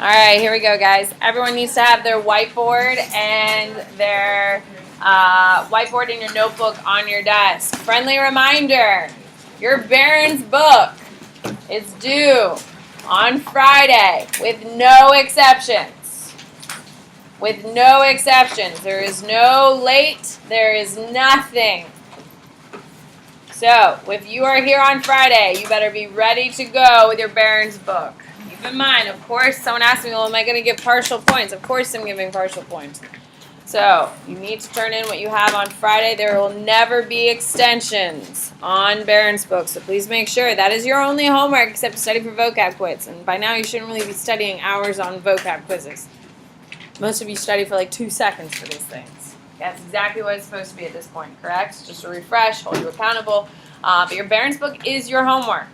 All right, here we go, guys. Everyone needs to have their whiteboard and their whiteboard and your notebook on your desk. Friendly reminder, your Barron's book is due on Friday with no exceptions. With no exceptions. There is no late. There is nothing. So, if you are here on Friday, you better be ready to go with your Barron's book. Keep in mind, of course, someone asked me, well, am I going to give partial points? Of course I'm giving partial points. So, you need to turn in what you have on Friday. There will never be extensions on Barron's book, so please make sure that is your only homework except to study for vocab quiz. And by now, you shouldn't really be studying hours on vocab quizzes. Most of you study for like 2 seconds for these things. That's exactly what it's supposed to be at this point, correct? Just a refresh, hold you accountable. But your Barron's book is your homework.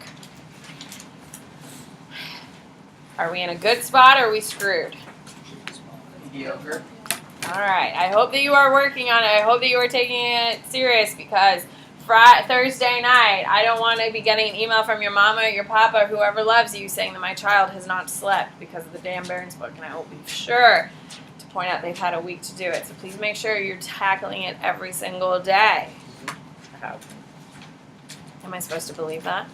Are we in a good spot or are we screwed? Mediocre. All right. I hope that you are working on it. I hope that you are taking it serious because Thursday night, I don't want to be getting an email from your mama or your papa, whoever loves you, saying that my child has not slept because of the damn Barron's book. And I will be sure to point out they've had a week to do it. So please make sure you're tackling it every single day. Oh. Am I supposed to believe that?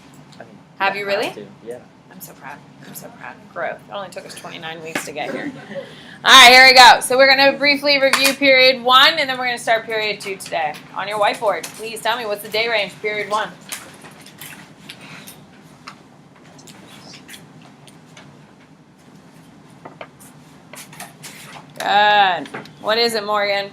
Have you really? Yeah. I'm so proud. I'm so proud. Growth. It only took us 29 weeks to get here. All right, here we go. So we're going to briefly review period 1, and then we're going to start period 2 today. On your whiteboard, please tell me what's the day range, period 1. Good. What is it, Morgan?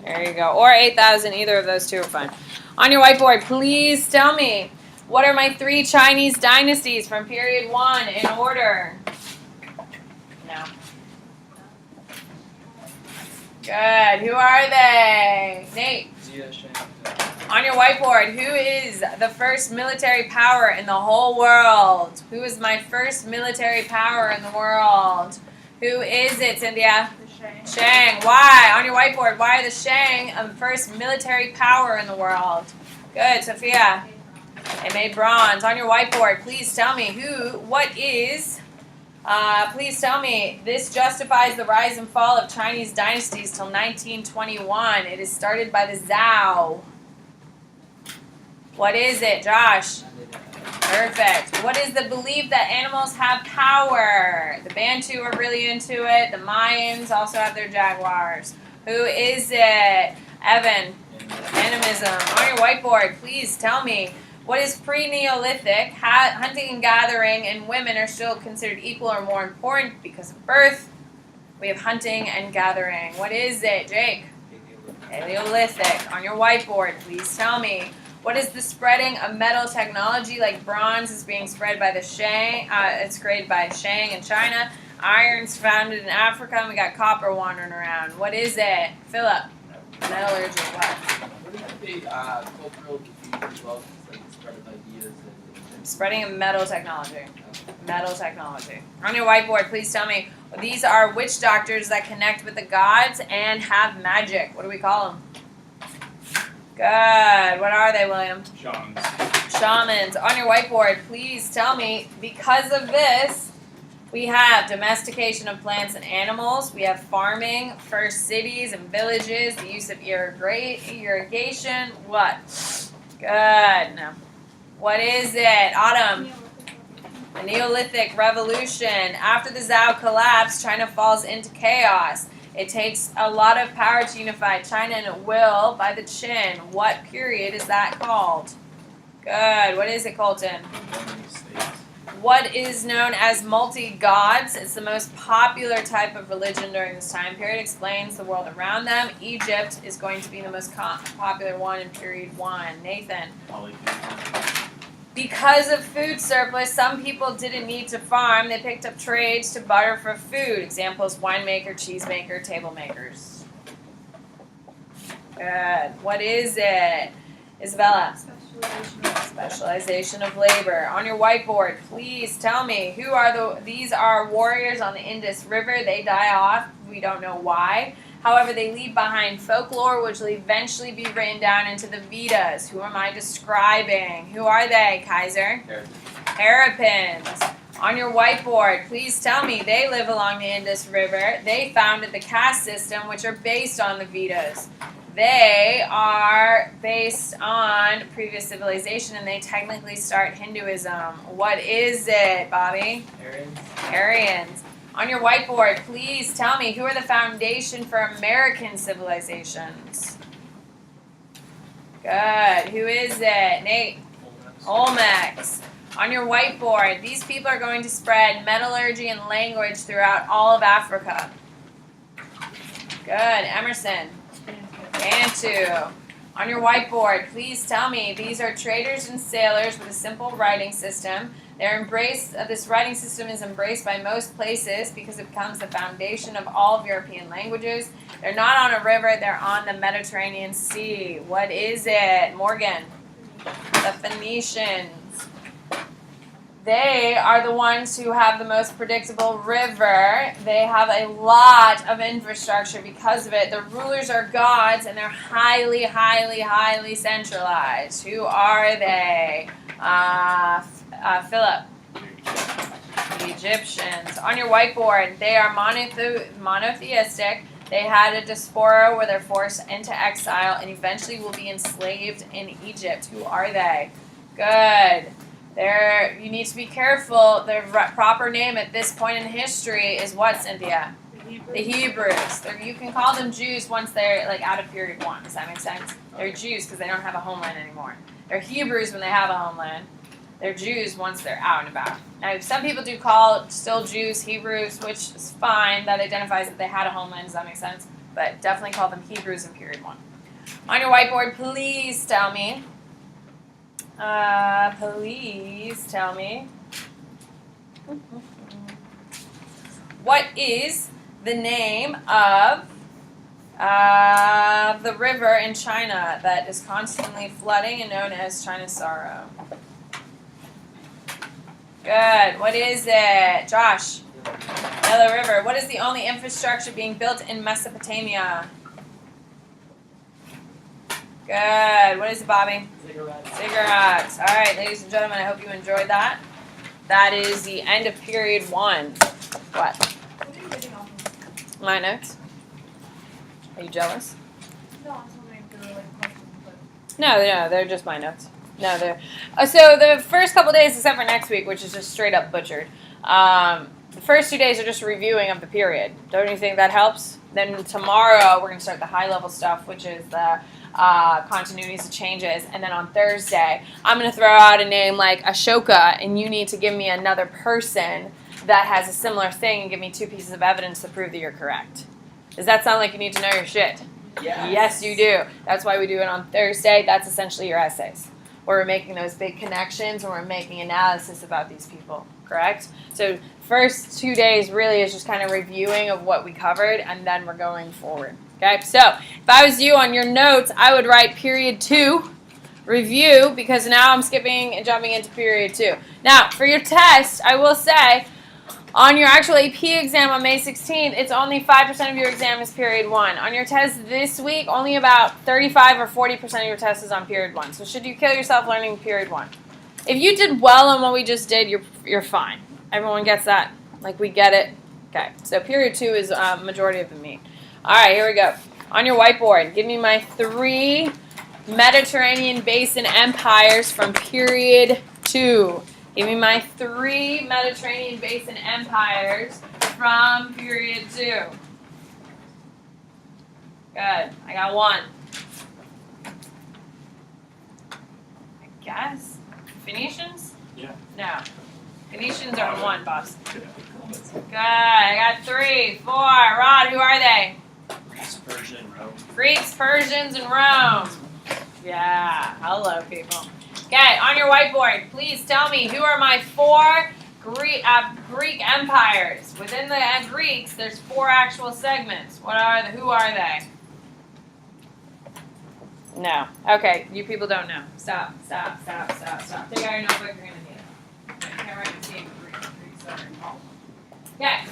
There you go. Or 8,000. Either of those two are fine. On your whiteboard, please tell me, what are my 3 Chinese dynasties from period 1 in order? No. Good. Who are they? Nate. On your whiteboard, who is the first military power in the whole world? Who is my first military power in the world? Who is it, Cynthia? The Shang. Why? On your whiteboard, why are the Shang the first military power in the world? Good. Sophia. They made bronze. On your whiteboard, please tell me please tell me, this justifies the rise and fall of Chinese dynasties till 1921. It is started by the Zhao. What is it, Josh? Perfect. What is the belief that animals have power? The Bantu are really into it. The Mayans also have their jaguars. Who is it? Evan. Animism. On your whiteboard, please tell me, what is pre-Neolithic? Hunting and gathering and women are still considered equal or more important because of birth. We have hunting and gathering. What is it, Jake? Paleolithic. On your whiteboard, please tell me, what is the spreading of metal technology like bronze is being spread by the Shang? It's created by Shang in China. Iron's founded in Africa, and we got copper wandering around. What is it? Philip. Metallurgy. What? Wouldn't that be cultural confusion as well? Like the spread of ideas and Spreading of metal technology. Metal technology. On your whiteboard, please tell me, these are witch doctors that connect with the gods and have magic. What do we call them? Good. What are they, William? Shamans. Shamans. On your whiteboard, please tell me, because of this, we have domestication of plants and animals. We have farming, first cities and villages, the use of irrigation. What? Good. No. What is it? Autumn. The Neolithic Revolution. After the Zhao collapse, China falls into chaos. It takes a lot of power to unify China, and it will by the Qin. What period is that called? Good. What is it, Colton? What is known as multi-gods? It's the most popular type of religion during this time period. Explains the world around them. Egypt is going to be the most popular one in period 1. Nathan. Because of food surplus, some people didn't need to farm. They picked up trades to barter for food. Examples, winemaker, cheesemaker, table makers. Good. What is it? Isabella. Specialization of labor. On your whiteboard, please tell me, who are these are warriors on the Indus River. They die off. We don't know why. However, they leave behind folklore, which will eventually be written down into the Vedas. Who am I describing? Who are they, Kaiser? Terrapins. On your whiteboard, please tell me they live along the Indus River. They founded the caste system, which are based on the Vedas. They are based on previous civilization, and they technically start Hinduism. What is it, Bobby? Aryans. Aryans. On your whiteboard, please tell me who are the foundation for American civilizations. Good. Who is it? Nate? Olmecs. On your whiteboard, these people are going to spread metallurgy and language throughout all of Africa. Good. Emerson. Bantu. On your whiteboard, please tell me these are traders and sailors with a simple writing system. This writing system is embraced by most places because it becomes the foundation of all of European languages. They're not on a river, they're on the Mediterranean Sea. What is it? Morgan. The Phoenicians. They are the ones who have the most predictable river. They have a lot of infrastructure because of it. The rulers are gods, and they're highly, highly, highly centralized. Who are they? Philip. The Egyptians. On your whiteboard, they are monotheistic. They had a diaspora where they're forced into exile and eventually will be enslaved in Egypt. Who are they? Good. You need to be careful. The proper name at this point in history is what, Cynthia? The Hebrews. You can call them Jews once they're out of period 1. Does that make sense? They're Jews because they don't have a homeland anymore. They're Hebrews when they have a homeland. They're Jews once they're out and about. Now, some people do call still Jews Hebrews, which is fine. That identifies that they had a homeland. Does that make sense? But definitely call them Hebrews in period 1. On your whiteboard, please tell me. What is the name of the river in China that is constantly flooding and known as China's sorrow? Good. What is it? Josh? Yellow River. What is the only infrastructure being built in Mesopotamia? Good. What is it, Bobby? Ziggurats. All right, ladies and gentlemen, I hope you enjoyed that. That is the end of period 1. What? What are you reading off of? My notes. Are you jealous? No, I was wondering if they were questions, but... No, they're just my notes. No, they're... so the first couple days, except for next week, which is just straight up butchered, the first 2 days are just a reviewing of the period. Don't you think that helps? Then tomorrow, we're going to start the high-level stuff, which is the continuities and changes. And then on Thursday, I'm going to throw out a name like Ashoka, and you need to give me another person that has a similar thing and give me 2 pieces of evidence to prove that you're correct. Does that sound like you need to know your shit? Yes. Yes, you do. That's why we do it on Thursday. That's essentially your essays, where we're making those big connections and we're making analysis about these people, correct? So first 2 days really is just kind of reviewing of what we covered, and then we're going forward. Okay, so if I was you on your notes, I would write period 2, review, because now I'm skipping and jumping into period 2. Now, for your test, I will say, on your actual AP exam on May 16th, it's only 5% of your exam is period 1. On your test this week, only about 35 or 40% of your test is on period 1. So should you kill yourself learning period 1? If you did well on what we just did, you're fine. Everyone gets that? Like, we get it? Okay, so period 2 is majority of the meat. All right, here we go. On your whiteboard, give me my 3 Mediterranean basin empires from period 2. Give me my 3 Mediterranean basin empires from period 2. Good. I got 1. I guess. Phoenicians? Yeah. No. Phoenicians are 1, boss. Good. I got 3, 4. Rod, who are they? Greece, Persia, and Rome. Greeks, Persians, and Rome. Yeah. Hello, people. Okay, on your whiteboard, please tell me who are my 4 Greek empires. Within the Greeks, there's 4 actual segments. Who are they? No. Okay, you people don't know. Stop. Take out your notebook, you're going to need it. I can't write the name Greeks are involved. Okay.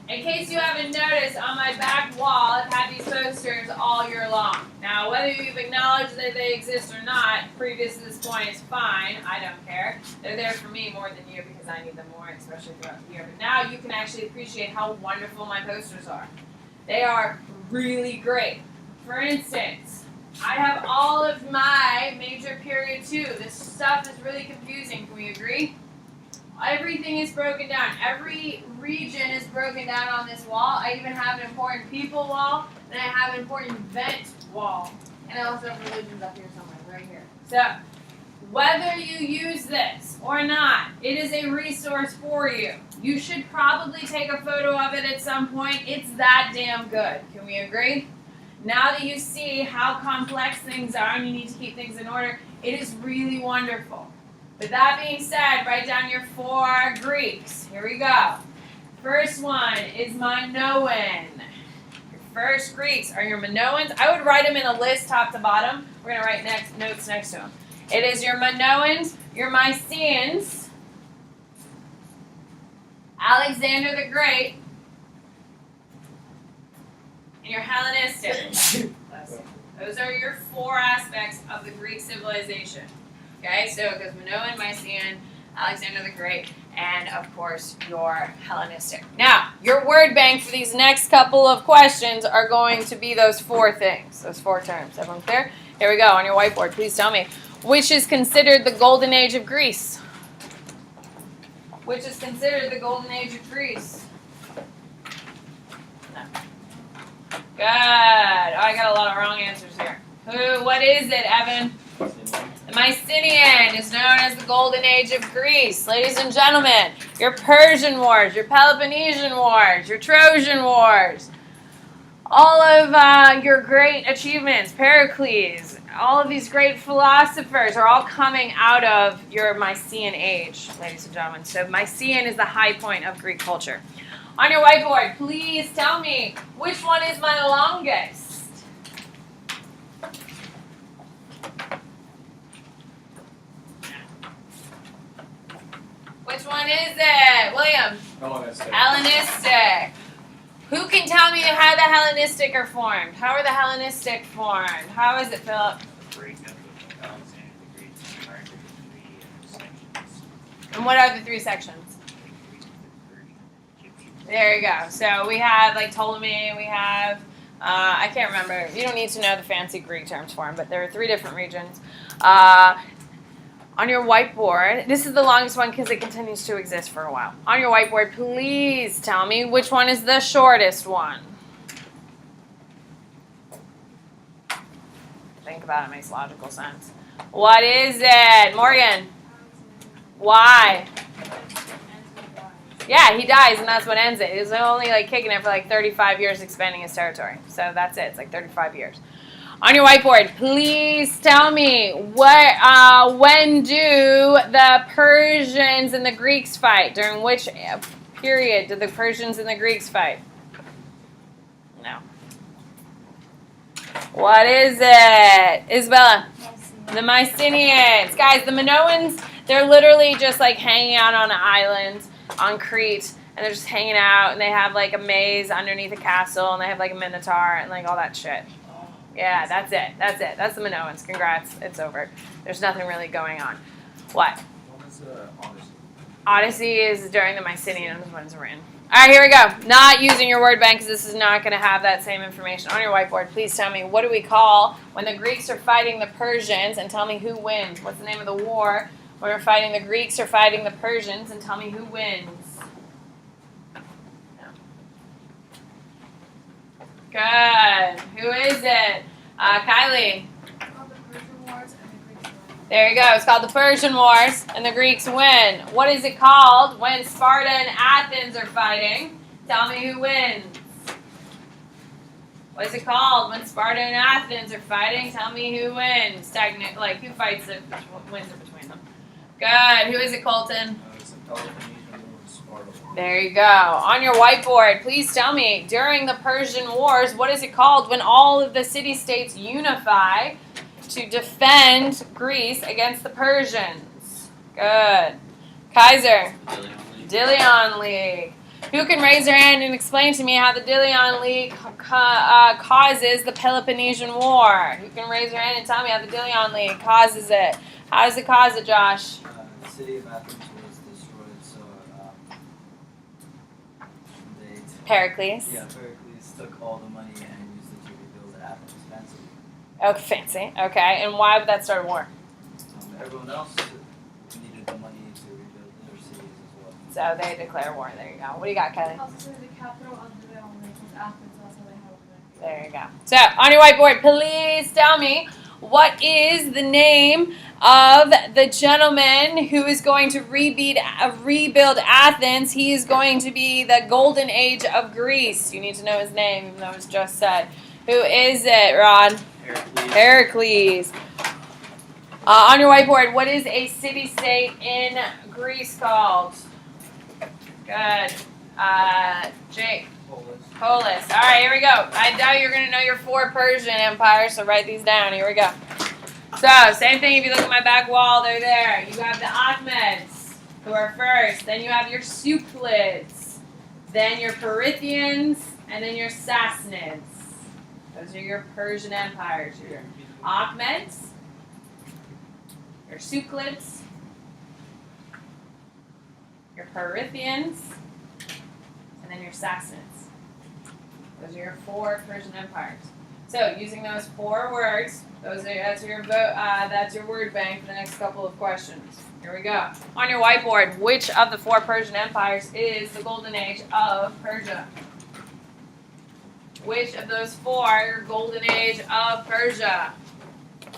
In case you haven't noticed, on my back wall, I've had these posters all year long. Now, whether you've acknowledged that they exist or not, previous to this point is fine. I don't care. They're there for me more than you because I need them more, especially throughout the year. But now you can actually appreciate how wonderful my posters are. They are really great. For instance, I have all of my major period 2. This stuff is really confusing. Can we agree? Everything is broken down. Every region is broken down on this wall. I even have an important people wall, and I have an important event wall. And I also have religions up here somewhere, right here. So, whether you use this or not, it is a resource for you. You should probably take a photo of it at some point. It's that damn good. Can we agree? Now that you see how complex things are and you need to keep things in order, it is really wonderful. With that being said, write down your 4 Greeks. Here we go. First one is Minoan. Your first Greeks are your Minoans. I would write them in a list top to bottom. We're going to write notes next to them. It is your Minoans, your Mycenaeans, Alexander the Great, and your Hellenistic. Those are your 4 aspects of the Greek civilization. Okay, so it goes Minoan, Mycenaean, Alexander the Great, and of course your Hellenistic. Now, your word bank for these next couple of questions are going to be those 4 things, those 4 terms. Everyone clear? Here we go, on your whiteboard. Please tell me, which is considered the golden age of Greece? Which is considered the golden age of Greece? No. Good. Oh, I got a lot of wrong answers here. What is it, Evan? The Mycenaean is known as the golden age of Greece. Ladies and gentlemen, your Persian wars, your Peloponnesian wars, your Trojan wars, all of your great achievements, Pericles, all of these great philosophers are all coming out of your Mycenaean age, ladies and gentlemen. So Mycenaean is the high point of Greek culture. On your whiteboard, please tell me, which one is my longest? Which one is it? William? Hellenistic. Who can tell me how the Hellenistic are formed? How are the Hellenistic formed? How is it, Philip? And what are the 3 sections? There you go. So we have like Ptolemy, we have, I can't remember. You don't need to know the fancy Greek terms for them, but there are 3 different regions. On your whiteboard, this is the longest one because it continues to exist for a while. On your whiteboard, please tell me which one is the shortest one. Think about it, makes logical sense. What is it? Morgan? Why? Yeah, he dies and that's what ends it. He's only like kicking it for like 35 years expanding his territory. So that's it. It's like 35 years. On your whiteboard, please tell me when do the Persians and the Greeks fight? During which period did the Persians and the Greeks fight? No. What is it? Isabella? The Mycenaeans. Guys, the Minoans, they're literally just like hanging out on an island on Crete, and they're just hanging out, and they have like a maze underneath a castle, and they have like a minotaur and like all that shit. Yeah, that's it. That's it. That's the Minoans. Congrats. It's over. There's nothing really going on. What? What was Odyssey? Odyssey is during the Mycenaeans when it's written. All right, here we go. Not using your word bank because this is not going to have that same information. On your whiteboard, please tell me, what do we call when the Greeks are fighting the Persians, and tell me who wins? What's the name of the war when we're fighting the Greeks or fighting the Persians, and tell me who wins? Good. Who is it? Kylie. There you go. It's called the Persian Wars, and the Greeks win. What is it called when Sparta and Athens are fighting? Tell me who wins. What is it called when Sparta and Athens are fighting? Tell me who wins. Like, who fights it, wins it between them. Good. Who is it, Colton? There you go. On your whiteboard, please tell me, during the Persian Wars, what is it called when all of the city-states unify to defend Greece against the Persians? Good. Kaiser. Dilion League. Dilion League. Who can raise their hand and explain to me how the Delion League causes the Peloponnesian War? Who can raise their hand and tell me how the Delion League causes it? How does it cause it, Josh? The city of Athens was destroyed, so they Pericles. Pericles took all the money and used it to rebuild Athens. Fancy. Okay, fancy. Okay, and why would that start a war? Everyone else needed the money to rebuild their cities as well. So they declare war. There you go. What do you got, Kelly? Also, the capital of the Leon Lake was Athens. That's how they held it. There you go. So, on your whiteboard, please tell me what is the name of the gentleman who is going to rebuild Athens. He is going to be the golden age of Greece. You need to know his name, even though it was just said. Who is it, Rod? Heracles. On your whiteboard, what is a city-state in Greece called? Good. Jake. Polis. All right, here we go. I doubt you're going to know your 4 Persian empires, so write these down. Here we go. So, same thing if you look at my back wall, they're there. You have the Akhmeds, who are first. Then you have your Suclids. Then your Perithians, and then your Sassanids. Those are your Persian empires. Your Akhmeds, your Suclids, your Perithians, and then your Sassanids. Those are your 4 Persian empires. So, using those 4 words, that's your word bank for the next couple of questions. Here we go. On your whiteboard, which of the 4 Persian empires is the golden age of Persia? Which of those 4 golden age of Persia?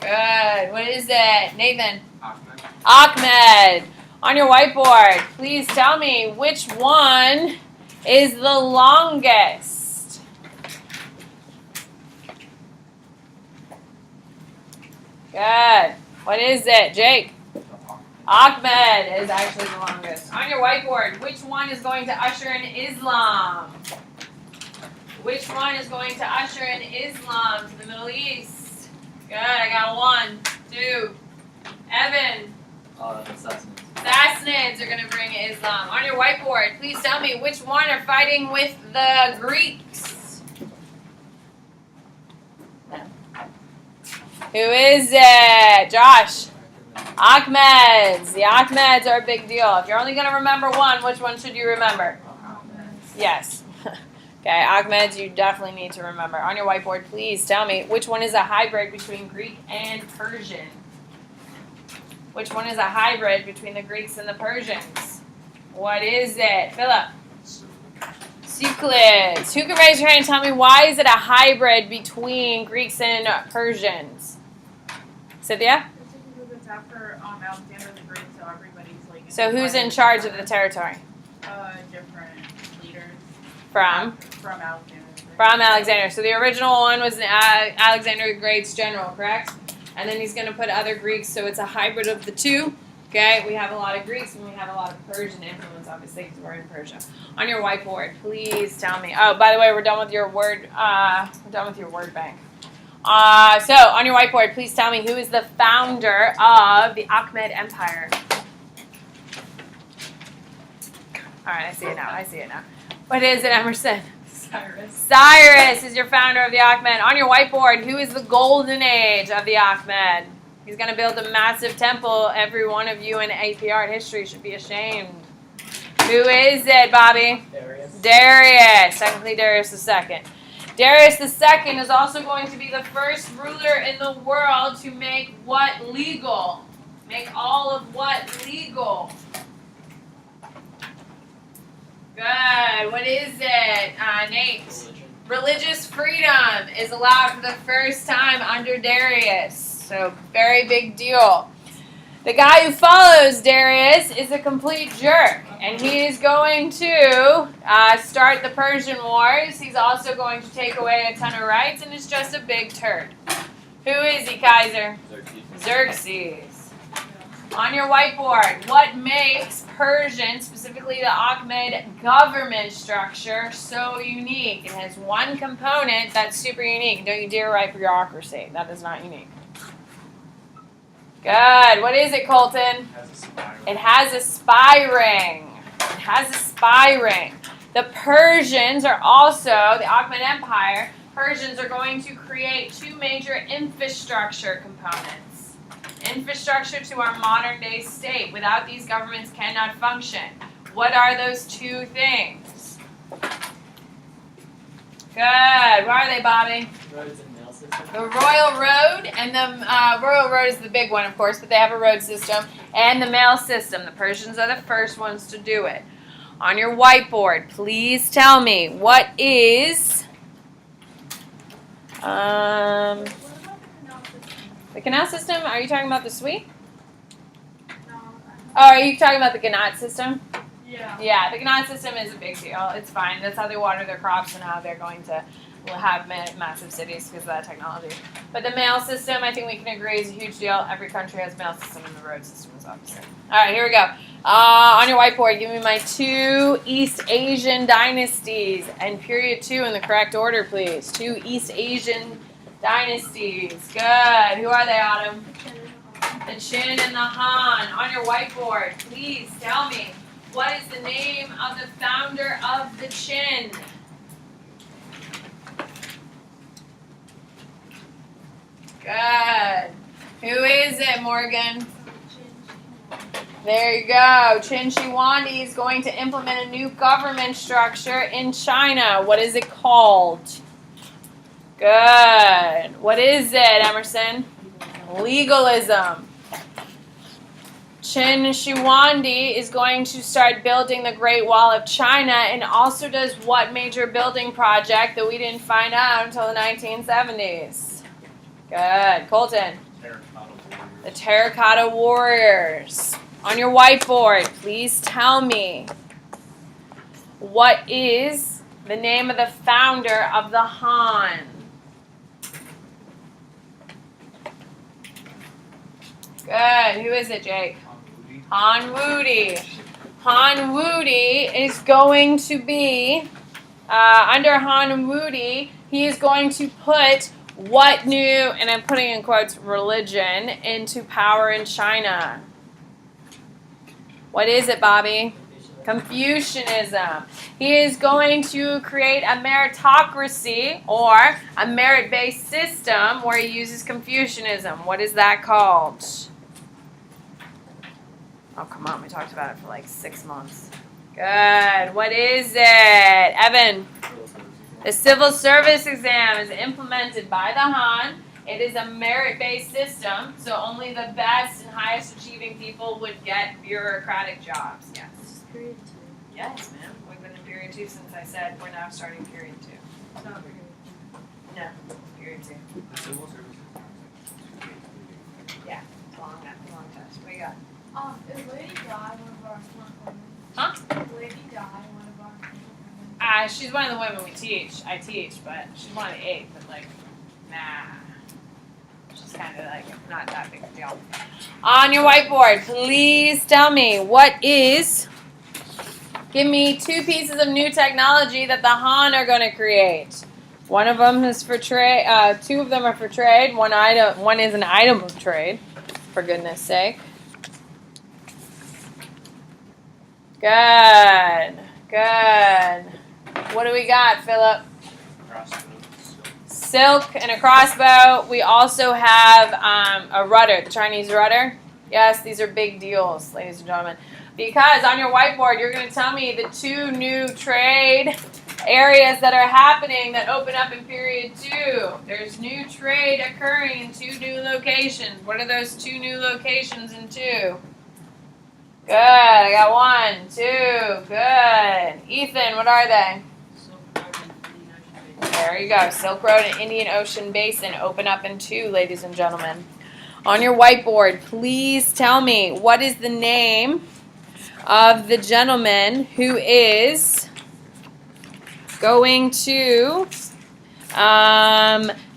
Good. What is it? Nathan? Ahmed. On your whiteboard, please tell me which one is the longest. Good. What is it? Jake? Ahmed is actually the longest. On your whiteboard, which one is going to usher in Islam? Which one is going to usher in Islam to the Middle East? Good. I got 1, 2. Evan? Sassanids. Sassanids are going to bring Islam. On your whiteboard, please tell me which one are fighting with the Greeks? No. Who is it? Josh? Akhmeds. The Akhmeds are a big deal. If you're only going to remember one, which one should you remember? Yes. Okay, Akhmeds you definitely need to remember. On your whiteboard, please tell me which one is a hybrid between Greek and Persian? Which one is a hybrid between the Greeks and the Persians? What is it? Philip? Suclids. Who can raise your hand and tell me why is it a hybrid between Greeks and Persians? Cynthia? It's after Alexander the Great, so everybody's like. So who's in charge of the territory? Different leaders. From Alexander. From Alexander. So the original one was Alexander the Great's general, correct? And then he's going to put other Greeks, so it's a hybrid of the 2. Okay, we have a lot of Greeks and we have a lot of Persian influence, obviously, because we're in Persia. On your whiteboard, please tell me. Oh, by the way, we're done with your word. We're done with your word bank. So on your whiteboard, please tell me who is the founder of the Akhmed Empire. All right, I see it now. What is it, Emerson? Cyrus is your founder of the Akhmed. On your whiteboard, who is the golden age of the Akhmed? He's going to build a massive temple. Every one of you in AP Art history should be ashamed. Who is it, Bobby? Darius. Technically Darius II. Darius II is also going to be the first ruler in the world to make what legal? Make all of what legal? Good. What is it, Nate? Religious freedom is allowed for the first time under Darius. So, very big deal. The guy who follows Darius is a complete jerk. And he is going to start the Persian Wars. He's also going to take away a ton of rights. And is just a big turd. Who is he, Kaiser? Xerxes. On your whiteboard, what makes Persian, specifically the Akhmed government structure, so unique? It has one component that's super unique. Don't you dare write bureaucracy. That is not unique. Good. What is it, Colton? It has a spy ring. It has a spy ring. The Persians are also, the Ottoman Empire, Persians are going to create two major infrastructure components. Infrastructure to our modern day state. Without these, governments cannot function. What are those two things? Good. What are they, Bobby? Roads and mail system. The Royal Road, and the Royal Road is the big one, of course, but they have a road system, and the mail system. The Persians are the first ones to do it. On your whiteboard, please tell me, what is What about the canal system? the canal system? Are you talking about the Sui? No. Oh, are you talking about the Gnat system? Yeah. Yeah, the Gnat system is a big deal. It's fine. That's how they water their crops and how they're going to have massive cities because of that technology. But the mail system, I think we can agree, is a huge deal. Every country has a mail system, and the road system is obviously. All right, here we go. On your whiteboard, give me my 2 East Asian dynasties and period 2 in the correct order, please. 2 East Asian dynasties. Good. Who are they, Autumn? The Qin and the Han. On your whiteboard, please tell me, what is the name of the founder of the Qin? Good. Who is it, Morgan? There you go. Qin Shi Huangdi is going to implement a new government structure in China. What is it called? Good. What is it, Emerson? Legalism. Qin Shi Huangdi is going to start building the Great Wall of China and also does what major building project that we didn't find out until the 1970s? Good. Colton. The Terracotta Warriors. On your whiteboard, please tell me, what is the name of the founder of the Han? Good. Who is it, Jake? Han Wudi. Han Wudi is going to be, under Han Wudi, he is going to put what new, and I'm putting in quotes, religion into power in China? What is it, Bobby? Confucianism. He is going to create a meritocracy or a merit-based system where he uses Confucianism. What is that called? Oh, come on. We talked about it for like 6 months. Good. What is it? Evan? The civil service exam is implemented by the Han. It is a merit-based system, so only the best and highest achieving people would get bureaucratic jobs. Yes. Period 2. Yes, ma'am. We've been in period 2 since I said we're now starting period 2. It's not period No, period 2. Civil services. Yeah, it's a long test. What do you got? 2. Is Lady Di one of our women? Huh? Is Lady Di one of our women? She's one of the women I teach, but she's one of the 8, but like, nah. She's kind of like not that big a deal. On your whiteboard, please tell me, give me 2 pieces of new technology that the Han are going to create. One of them is for trade, 2 of them are for trade, one is an item of trade, for goodness sake. Good. What do we got, Philip? Silk and a crossbow. We also have a rudder, the Chinese rudder. Yes, these are big deals, ladies and gentlemen. Because on your whiteboard, you're going to tell me the 2 new trade areas that are happening that open up in period 2. There's new trade occurring in 2 new locations. What are those 2 new locations in 2? Good. I got 1, 2. Good. Ethan, what are they? There you go. Silk Road and Indian Ocean Basin open up in 2, ladies and gentlemen. On your whiteboard, please tell me, what is the name of the gentleman who is going to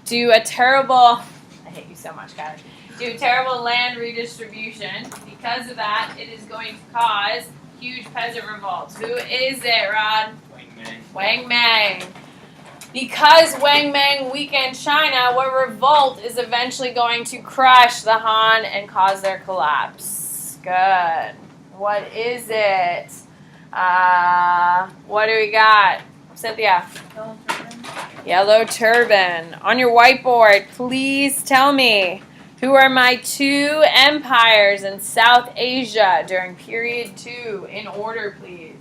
do a terrible, I hate you so much, Kylie, do terrible land redistribution. Because of that, it is going to cause huge peasant revolts. Who is it, Rod? Wang Mang. Because Wang Mang weakened China, what revolt is eventually going to crush the Han and cause their collapse? Good. What is it? What do we got? Cynthia. Yellow turban. Yellow turban. On your whiteboard, please tell me, who are my 2 empires in South Asia during period 2? In order, please.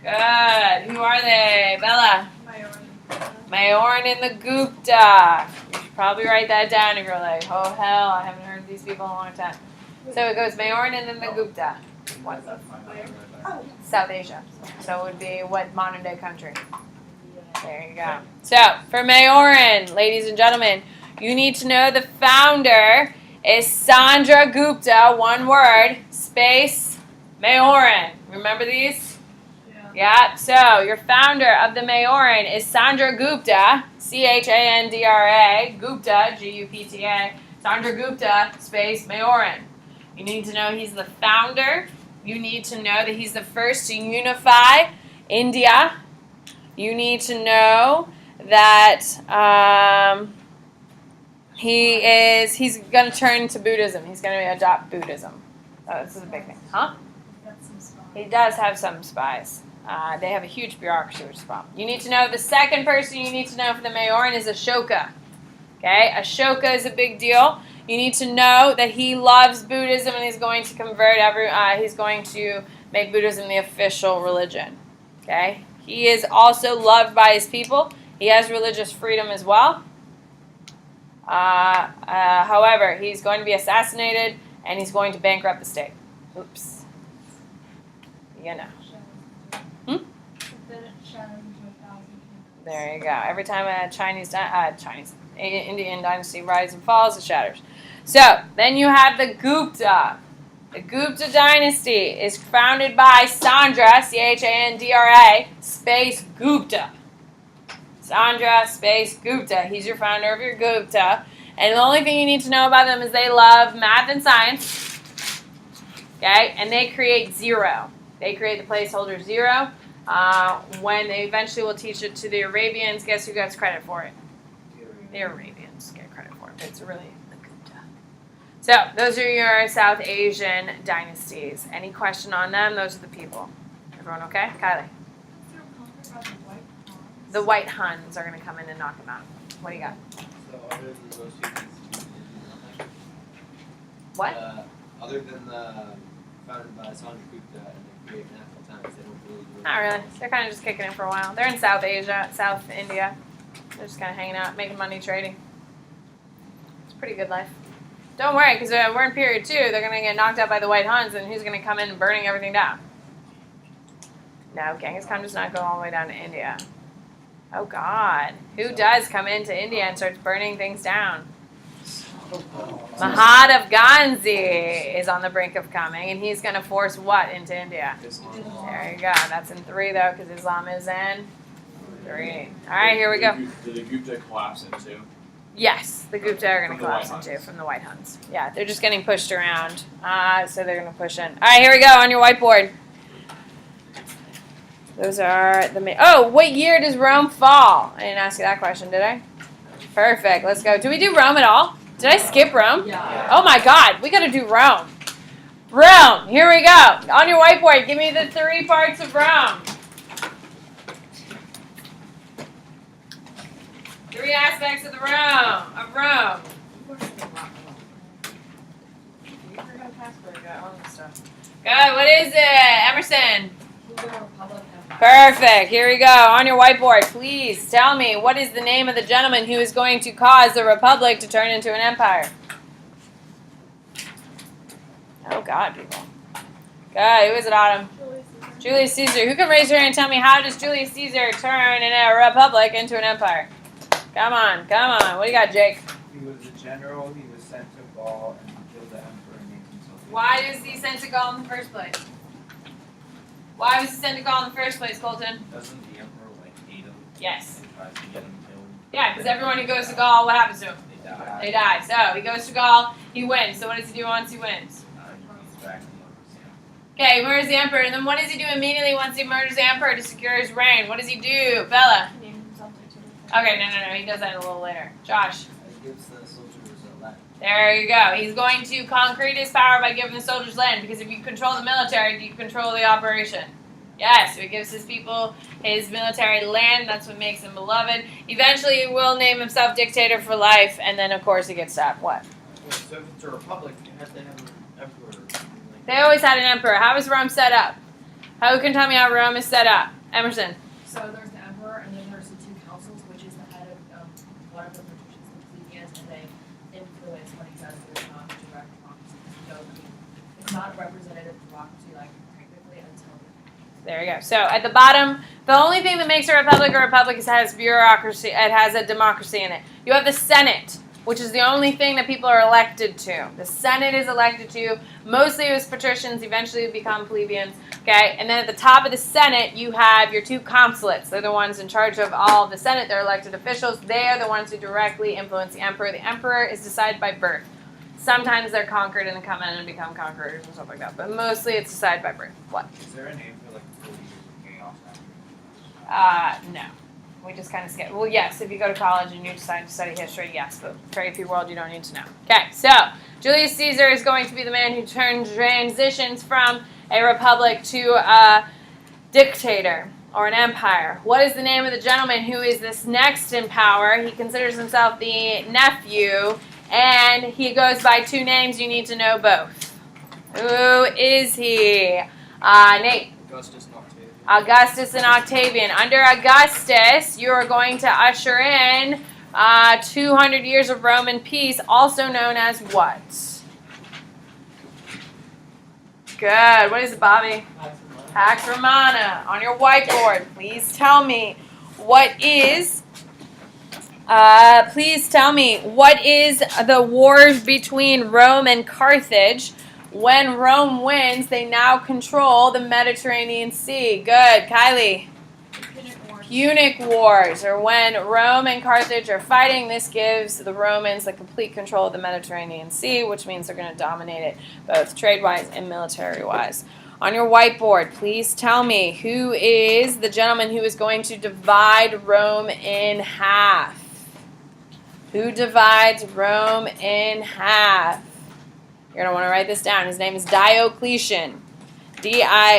Good. Who are they? Bella. Mayorn and the Gupta. You should probably write that down if you're like, oh hell, I haven't heard of these people in a long time. So it goes Mayorn and then the Gupta. What? South Asia. So it would be what modern day country? There you go. So for Mayorn, ladies and gentlemen, you need to know the founder is Sandra Gupta, one word, space, Mayorn. Remember these? Yeah, so your founder of the Mayorn is Sandra Gupta, Chandra, Gupta, Gupta, Sandra Gupta, space, Mayorn. You need to know he's the founder. You need to know that he's the first to unify India. You need to know that he's going to turn to Buddhism. He's going to adopt Buddhism. Oh, this is a big thing. Huh? He does have some spies. They have a huge bureaucracy, which is a problem. You need to know the second person you need to know for the Mayorn is Ashoka. Okay, Ashoka is a big deal. You need to know that he loves Buddhism and he's going to convert he's going to make Buddhism the official religion. Okay, he is also loved by his people. He has religious freedom as well. However, he's going to be assassinated and he's going to bankrupt the state. Oops. You know. There you go. Every time a Indian dynasty rises and falls, it shatters. So, then you have the Gupta. The Gupta dynasty is founded by Sandra, Chandra, space Gupta. Sandra, space Gupta. He's your founder of your Gupta. And the only thing you need to know about them is they love math and science. Okay? And they create 0. They create the placeholder 0. When they eventually will teach it to the Arabians, guess who gets credit for it? The Arabians get credit for it. It's really the Gupta. So, those are your South Asian dynasties. Any question on them? Those are the people. Everyone okay? Kylie? The White Huns are going to come in and knock them out. What do you got? So other than those two things, What? Other than the founded by Sandra Gupta and the Great National Times, they don't really do Not really. They're kind of just kicking it for a while. They're in South Asia, South India. They're just kind of hanging out, making money, trading. It's a pretty good life. Don't worry, because we're in period 2. They're going to get knocked out by the White Huns, and who's going to come in and burning everything down? No, Genghis Khan does not go all the way down to India. Oh, God. Who does come into India and starts burning things down? Mahatma Gandhi is on the brink of coming, and he's going to force what into India? There you go. That's in 3, though, because Islam is in 3. All right, here we go. Did the Gupta collapse into? Yes, the Gupta are going to From the collapse White into Huns. from the White Huns. Yeah, they're just getting pushed around, so they're going to push in. All right, here we go on your whiteboard. Those are the oh, what year does Rome fall? I didn't ask you that question, did I? Perfect. Let's go. Did we do Rome at all? Did I skip Rome? Yeah. Oh my God, we got to do Rome. Rome. Here we go. On your whiteboard, give me the 3 parts of Rome. 3 aspects of Rome. Good. What is it, Emerson? Perfect. Here we go. On your whiteboard, please tell me what is the name of the gentleman who is going to cause the republic to turn into an empire? Oh God, people. Good. Who is it, Autumn? Julius Caesar. Who can raise their hand and tell me how does Julius Caesar turn in a republic into an empire? Come on, come on. What do you got, Jake? He was a general, he was sent to Gaul, and he killed the emperor and named himself. Why was he sent to Gaul in the first place? Why was he sent to Gaul in the first place, Colton? Doesn't the emperor hate him? Yes. And tries to get him killed? Yeah, because everyone who goes to Gaul, what happens to him? They die. They die. So he goes to Gaul, he wins. So what does he do once he wins? He's back in the Okay, he murders the emperor. And then what does he do immediately once he murders the emperor to secure his reign? What does he do? Bella? Okay, no. He does that a little later. Josh? It gives the soldiers a There you go. He's going to concrete his power by giving the soldiers land, because if you control the military, you control the operation. Yes, so he gives his people his military land. That's what makes him beloved. Eventually, he will name himself dictator for life, and then, of course, he gets stabbed. What? Well, so if it's a republic, you have to have an emperor. They always had an emperor. How is Rome set up? Who can tell me how Rome is set up? Emerson. So there's the emperor, and then there's the two councils, which is the head of one of the patricians, the plebeians, and they influence what he says. There's not direct democracy. So it's not a representative democracy, like technically, until. There you go. So at the bottom, the only thing that makes a republic is it has bureaucracy. It has a democracy in it. You have the Senate, which is the only thing that people are elected to. The Senate is elected to. Mostly it was patricians. Eventually it become plebeians. Okay, and then at the top of the Senate, you have your two consulates. They're the ones in charge of all of the Senate. They're elected officials. They are the ones who directly influence the emperor. The emperor is decided by birth. Sometimes they're conquered and come in and become conquerors and stuff like that. But mostly it's decided by birth. What? Is there a name for like the 40 years of chaos after? No. We just kind of skip. Well, yes, if you go to college and you decide to study history, yes. But for AP World, you don't need to know. Okay, so Julius Caesar is going to be the man who transitions from a republic to a dictator or an empire. What is the name of the gentleman who is this next in power? He considers himself the nephew, and he goes by two names. You need to know both. Who is he? Nate. Augustus and Octavian. Augustus and Octavian. Under Augustus, you are going to usher in 200 years of Roman peace, also known as what? Good. What is it, Bobby? Pax Romana. On your whiteboard, please tell me what is. Please tell me what is the war between Rome and Carthage. When Rome wins, they now control the Mediterranean Sea. Good. Kylie. Punic Wars, or when Rome and Carthage are fighting, this gives the Romans the complete control of the Mediterranean Sea, which means they're going to dominate it both trade-wise and military-wise. On your whiteboard, please tell me who is the gentleman who is going to divide Rome in half. Who divides Rome in half? You're going to want to write this down. His name is Diocletian. Dioclean.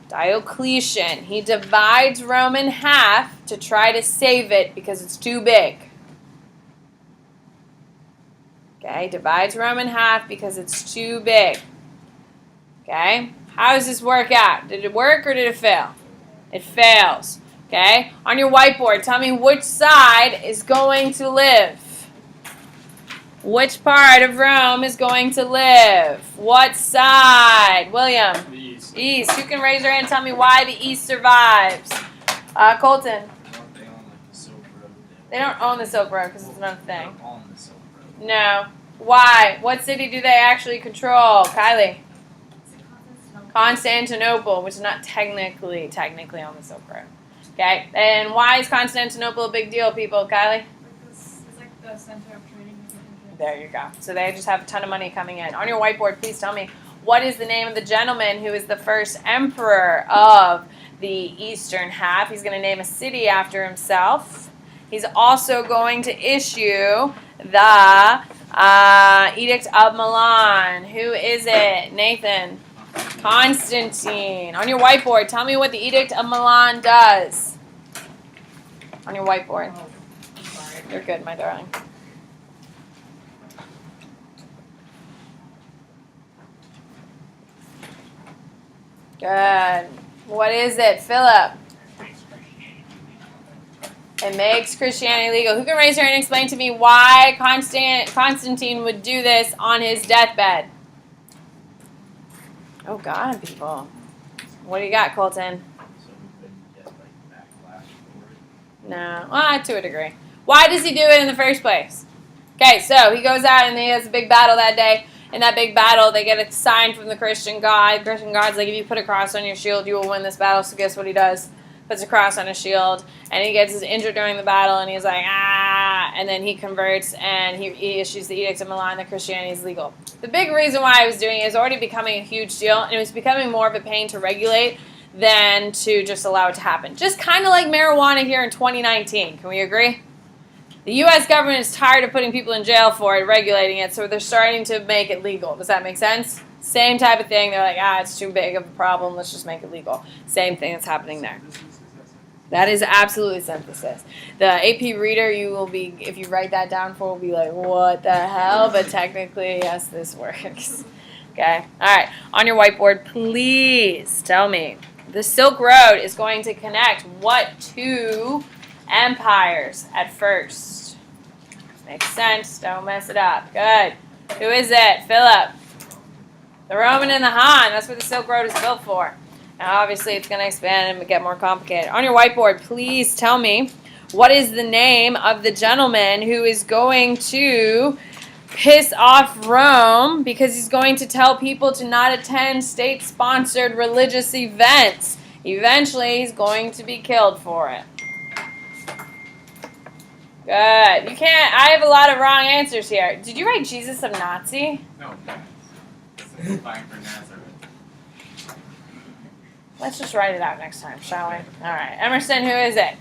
Diocletian. He divides Rome in half to try to save it because it's too big. Okay, divides Rome in half because it's too big. Okay, how does this work out? Did it work or did it fail? It fails. Okay, on your whiteboard, tell me which side is going to live. Which part of Rome is going to live? What side? William? The East. East. Who can raise their hand and tell me why the East survives? Colton? Don't they own like the Silk Road? They don't own the Silk Road because it's not a They thing. don't own the Silk Road. No. Why? What city do they actually control? Kylie? Constantinople, which is not technically on the Silk Road. Okay, and why is Constantinople a big deal, people? Kylie? It's like the center of trading. There you go. So they just have a ton of money coming in. On your whiteboard, please tell me, what is the name of the gentleman who is the first emperor of the eastern half? He's going to name a city after himself. He's also going to issue the Edict of Milan. Who is it? Nathan? Constantine. On your whiteboard, tell me what the Edict of Milan does. On your whiteboard. Oh, I'm sorry. You're good, my darling. Good. What is it, Philip? It makes Christianity legal. Who can raise their hand and explain to me why Constantine would do this on his deathbed? Oh, God, people. What do you got, Colton? So we couldn't get like backlash for it. No. Well, to a degree. Why does he do it in the first place? Okay, so he goes out and he has a big battle that day. In that big battle, they get a sign from the Christian God. The Christian God's like, if you put a cross on your shield, you will win this battle. So guess what he does? Puts a cross on his shield, and he gets injured during the battle, and he's like, and then he converts, and he issues the Edict of Milan that Christianity is legal. The big reason why I was doing it is already becoming a huge deal, and it was becoming more of a pain to regulate than to just allow it to happen. Just kind of like marijuana here in 2019. Can we agree? The U.S. government is tired of putting people in jail for it, regulating it, so they're starting to make it legal. Does that make sense? Same type of thing. They're like, it's too big of a problem. Let's just make it legal. Same thing that's happening there. That is absolutely synthesis. The AP reader, you will be, if you write that down for, will be like, what the hell? But technically, yes, this works. Okay? All right. On your whiteboard, please tell me. The Silk Road is going to connect what two empires at first? Makes sense. Don't mess it up. Good. Who is it? Philip. The Roman and the Han. That's what the Silk Road is built for. Now, obviously, it's going to expand and get more complicated. On your whiteboard, please tell me what is the name of the gentleman who is going to piss off Rome because he's going to tell people to not attend state-sponsored religious events. Eventually, he's going to be killed for it. Good. You can't. I have a lot of wrong answers here. Did you write Jesus of Nazi? No, simplifying for Nazareth. Let's just write it out next time, shall we? All right. Emerson, who is it?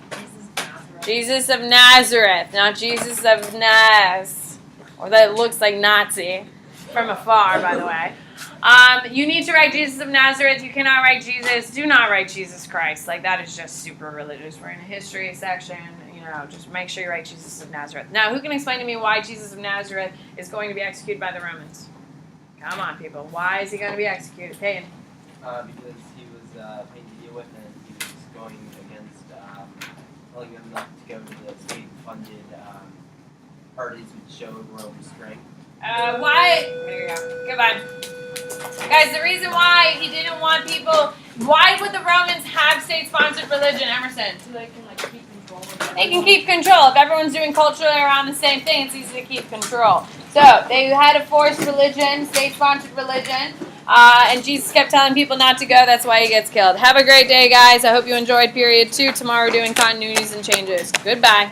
Jesus Jesus of Nazareth. of Nazareth, not Jesus of Naz. Or that looks like Nazi from afar, by the way. You need to write Jesus of Nazareth. You cannot write Jesus. Do not write Jesus Christ. Like, that is just super religious. We're in a history section. Just make sure you write Jesus of Nazareth. Now, who can explain to me why Jesus of Nazareth is going to be executed by the Romans? Come on, people. Why is he going to be executed? Peyton. Because he was paid to deal with, and he was going against telling them not to go to the state-funded parties which showed Rome's strength. Why? There you go. Goodbye. Guys, the reason why he didn't want people... Why would the Romans have state-sponsored religion, Emerson? So they can keep control of it. They can keep control. If everyone's doing culturally around the same thing, it's easy to keep control. So, they had a forced religion, state-sponsored religion, and Jesus kept telling people not to go. That's why he gets killed. Have a great day, guys. I hope you enjoyed period 2. Tomorrow we're doing continuities and changes. Goodbye.